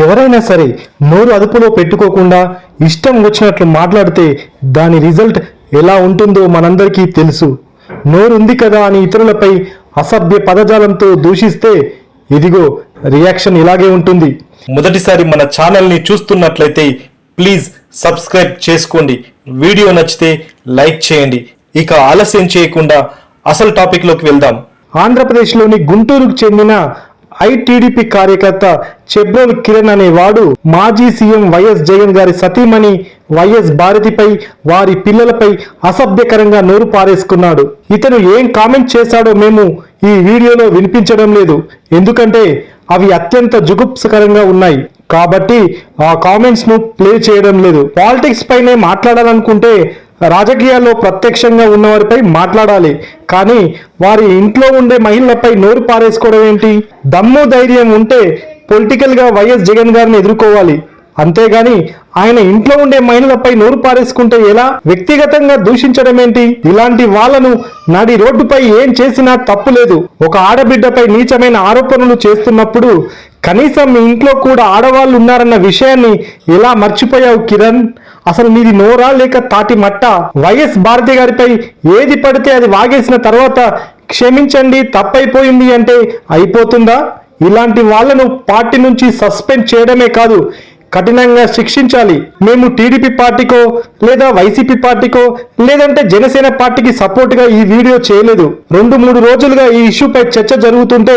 ఎవరైనా సరే నోరు అదుపులో పెట్టుకోకుండా ఇష్టం వచ్చినట్లు మాట్లాడితే దాని రిజల్ట్ ఎలా ఉంటుందో మనందరికీ తెలుసు. నోరుంది కదా అని ఇతరులపై అసభ్య పదజాలంతో దూషిస్తే ఇదిగో రియాక్షన్ ఇలాగే ఉంటుంది. మొదటిసారి మన ఛానల్ని చూస్తున్నట్లయితే ప్లీజ్ సబ్స్క్రైబ్ చేసుకోండి. వీడియో నచ్చితే లైక్ చేయండి. ఇక ఆలస్యం చేయకుండా అసలు టాపిక్లోకి వెళ్దాం. ఆంధ్రప్రదేశ్లోని గుంటూరుకు చెందిన ఐటీడీపీ కార్యకర్త చెబ్రోలు కిరణ్ అనేవాడు మాజీ సీఎం వైఎస్ జగన్ గారి సతీమణి వైఎస్ భారతిపై వారి పిల్లలపై అసభ్యకరంగా నోరు పారేసుకున్నాడు. ఇతను ఏం కామెంట్ చేశాడో మేము ఈ వీడియోలో వినిపించడం లేదు, ఎందుకంటే అవి అత్యంత జుగుప్సకరంగా ఉన్నాయి కాబట్టి ఆ కామెంట్స్ ను ప్లే చేయడం లేదు. పాలిటిక్స్ పైనే మాట్లాడాలనుకుంటే రాజకీయాల్లో ప్రత్యక్షంగా ఉన్నవారిపై మాట్లాడాలి, కానీ వారి ఇంట్లో ఉండే మహిళలపై నోరు పారేసుకోవడం ఏంటి? దమ్ము ధైర్యం ఉంటే పొలిటికల్ గా వైఎస్ జగన్ గారిని ఎదుర్కోవాలి, అంతేగాని ఆయన ఇంట్లో ఉండే మహిళలపై నోరు పారేసుకుంటే ఎలా? వ్యక్తిగతంగా దూషించడం ఏంటి? ఇలాంటి వాళ్ళను నడి రోడ్డుపై ఏం చేసినా తప్పు లేదు. ఒక ఆడబిడ్డపై నీచమైన ఆరోపణలు చేస్తున్నప్పుడు కనీసం మీ ఇంట్లో కూడా ఆడవాళ్ళు ఉన్నారన్న విషయాన్ని ఎలా మర్చిపోయావు కిరణ్? అసలు నీది నోరా లేక తాటి మట్ట? వైఎస్ భారతి గారిపై ఏది పడితే అది వాగేసిన తర్వాత క్షమించండి తప్పైపోయింది అంటే అయిపోతుందా? ఇలాంటి వాళ్లను పార్టీ నుంచి సస్పెండ్ చేయడమే కాదు, కఠినంగా శిక్షించాలి. మేము టీడీపీ పార్టీకో లేదా వైసీపీ పార్టీకో లేదంటే జనసేన పార్టీకి సపోర్ట్ గా ఈ వీడియో చేయలేదు. 2-3 రోజులుగా ఈ ఇష్యూపై చర్చ జరుగుతుంటే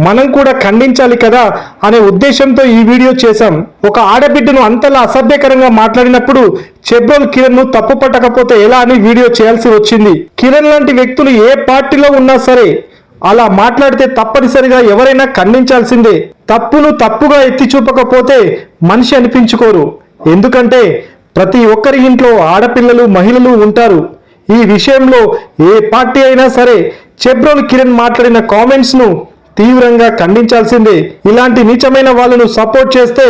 మనం కూడా ఖండించాలి కదా అనే ఉద్దేశంతో ఈ వీడియో చేశాం. ఒక ఆడబిడ్డను అంతలా అసభ్యకరంగా మాట్లాడినప్పుడు చెబ్రోలు కిరణ్ ను తప్పు పట్టకపోతే ఎలా అని వీడియో చేయాల్సి వచ్చింది. కిరణ్ లాంటి వ్యక్తులు ఏ పార్టీలో ఉన్నా సరే అలా మాట్లాడితే తప్పనిసరిగా ఎవరైనా ఖండించాల్సిందే. తప్పును తప్పుగా ఎత్తి చూపకపోతే మనిషి అనిపించుకోరు, ఎందుకంటే ప్రతి ఒక్కరి ఇంట్లో ఆడపిల్లలు మహిళలు ఉంటారు. ఈ విషయంలో ఏ పార్టీ అయినా సరే చెబ్రోలు కిరణ్ మాట్లాడిన కామెంట్స్ ను తీవ్రంగా ఖండించాల్సిందే. ఇలాంటి నీచమైన వాళ్ళను సపోర్ట్ చేస్తే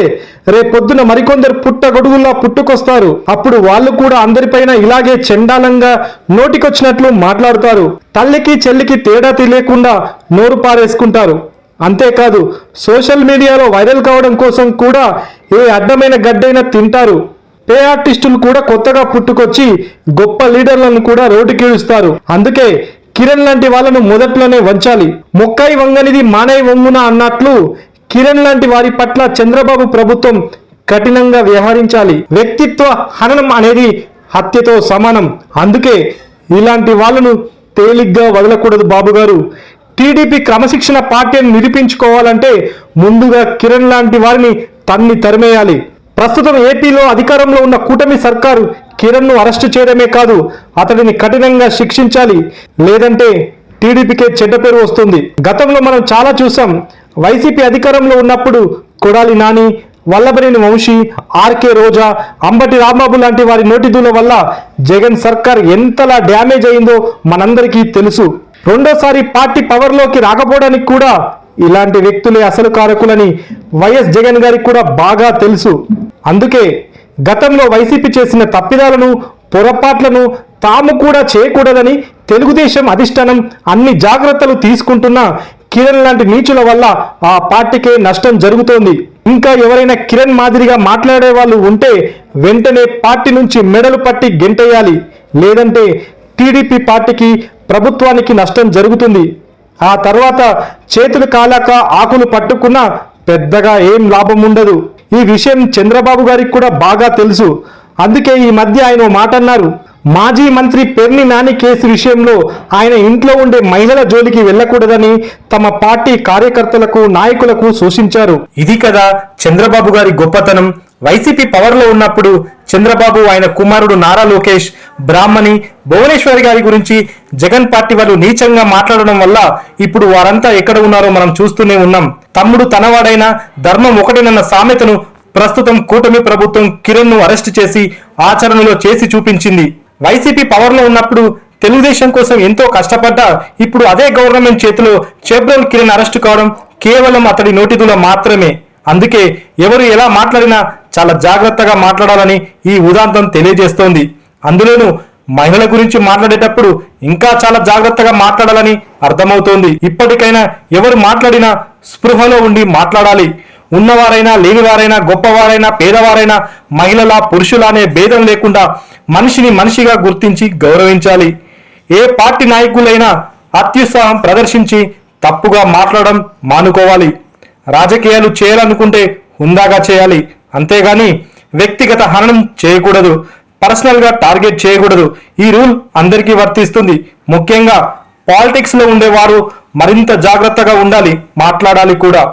రేపొద్దున మరికొందరు పుట్టగొడుగుల్లా పుట్టుకొస్తారు. అప్పుడు వాళ్ళు కూడా అందరిపైన ఇలాగే చండాలంగా నోటికొచ్చినట్లు మాట్లాడతారు. తల్లికి చెల్లికి తేడా తెలియకుండా నోరు పారేసుకుంటారు. అంతేకాదు సోషల్ మీడియాలో వైరల్ కావడం కోసం కూడా ఏ అడ్డమైన గడ్డైనా తింటారు. పే ఆర్టిస్టులు కూడా కొత్తగా పుట్టుకొచ్చి గొప్ప లీడర్లను కూడా రోడ్డుకీడుస్తారు. అందుకే కిరణ్ లాంటి వాళ్ళను మొదట్లోనే వంచాలి. మొక్కై వంగనిది మానై వంగున అన్నట్లు కిరణ్ లాంటి వారి పట్ల చంద్రబాబు ప్రభుత్వం కఠినంగా వ్యవహరించాలి. వ్యక్తిత్వ హననం అనేది హత్యతో సమానం. అందుకే ఇలాంటి వాళ్ళను తేలిగ్గా వదలకూడదు బాబు గారు. టీడీపీ క్రమశిక్షణ పార్టీని నిరూపించుకోవాలంటే ముందుగా కిరణ్ లాంటి వారిని తన్ని తరిమేయాలి. ప్రస్తుతం ఏపీలో అధికారంలో ఉన్న కూటమి సర్కారు కిరణ్ ను అరెస్టు చేయడమే కాదు, అతడిని కఠినంగా శిక్షించాలి. లేదంటే టీడీపీకే చెడ్డ పేరు వస్తుంది. గతంలో మనం చాలా చూసాం. వైసీపీ అధికారంలో ఉన్నప్పుడు కొడాలి నాని, వల్లభనేని వంశీ, ఆర్కే రోజా, అంబటి రాంబాబు లాంటి వారి నోటిదూల వల్ల జగన్ సర్కార్ ఎంతలా డ్యామేజ్ అయిందో మనందరికీ తెలుసు. రెండోసారి పార్టీ పవర్లోకి రాకపోవడానికి కూడా ఇలాంటి వ్యక్తులే అసలు కారకులని వైఎస్ జగన్ గారికి కూడా బాగా తెలుసు. అందుకే గతంలో వైసీపీ చేసిన తప్పిదాలను పొరపాట్లను తాము కూడా చేయకూడదని తెలుగుదేశం అధిష్టానం అన్ని జాగ్రత్తలు తీసుకుంటున్నా కిరణ్ లాంటి నీచుల వల్ల ఆ పార్టీకే నష్టం జరుగుతోంది. ఇంకా ఎవరైనా కిరణ్ మాదిరిగా మాట్లాడే వాళ్ళు ఉంటే వెంటనే పార్టీ నుంచి మెడలు పట్టి గెంటేయాలి. లేదంటే టీడీపీ పార్టీకి ప్రభుత్వానికి నష్టం జరుగుతుంది. ఆ తర్వాత చేతులు కాలాక ఆకులు పట్టుకున్నా పెద్దగా ఏం లాభం ఉండదు. ఈ విషయం చంద్రబాబు గారికి కూడా బాగా తెలుసు. అందుకే ఈ మధ్య ఆయన మాట అన్నారు. మాజీ మంత్రి పెర్ని నాని కేసు విషయంలో ఆయన ఇంట్లో ఉండే మహిళల జోలికి వెళ్లకూడదని తమ పార్టీ కార్యకర్తలకు నాయకులకు సూచించారు. ఇది కదా చంద్రబాబు గారి గొప్పతనం. వైసీపీ పవర్లో ఉన్నప్పుడు చంద్రబాబు ఆయన కుమారుడు నారా లోకేష్, బ్రాహ్మణి, భువనేశ్వరి గారి గురించి జగన్ పార్టీ వాళ్ళు నీచంగా మాట్లాడడం వల్ల ఇప్పుడు వారంతా ఎక్కడ ఉన్నారో మనం చూస్తూనే ఉన్నాం. తమ్ముడు తనవాడైన ధర్మం ఒకటేనన్న సామెతను ప్రస్తుతం కూటమి ప్రభుత్వం కిరణ్ ను అరెస్టు చేసి ఆచరణలో చేసి చూపించింది. వైసీపీ పవర్లో ఉన్నప్పుడు తెలుగుదేశం కోసం ఎంతో కష్టపడ్డా ఇప్పుడు అదే గవర్నమెంట్ చేతిలో చెబ్రోలు కిరణ్ అరెస్టు కావడం కేవలం అతడి నోటిదూల మాత్రమే. అందుకే ఎవరు ఎలా మాట్లాడినా చాలా జాగ్రత్తగా మాట్లాడాలని ఈ ఉదాంతం తెలియజేస్తోంది. అందులోనూ మహిళల గురించి మాట్లాడేటప్పుడు ఇంకా చాలా జాగ్రత్తగా మాట్లాడాలని అర్థమవుతోంది. ఇప్పటికైనా ఎవరు మాట్లాడినా స్పృహలో ఉండి మాట్లాడాలి. ఉన్నవారైనా లేనివారైనా గొప్పవారైనా పేదవారైనా మహిళల పురుషుల అనే భేదం లేకుండా మనిషిని మనిషిగా గుర్తించి గౌరవించాలి. ఏ పార్టీ నాయకులైనా అత్యుత్సాహం ప్రదర్శించి తప్పుగా మాట్లాడడం మానుకోవాలి. రాజకీయాలు చేయాలనుకుంటే హుందాగా చేయాలి, అంతేగాని వ్యక్తిగత హననం చేయకూడదు, పర్సనల్గా టార్గెట్ చేయకూడదు. ఈ రూల్ అందరికీ వర్తిస్తుంది. ముఖ్యంగా పాలిటిక్స్లో ఉండేవారు మరింత జాగ్రత్తగా ఉండాలి, మాట్లాడాలి కూడా.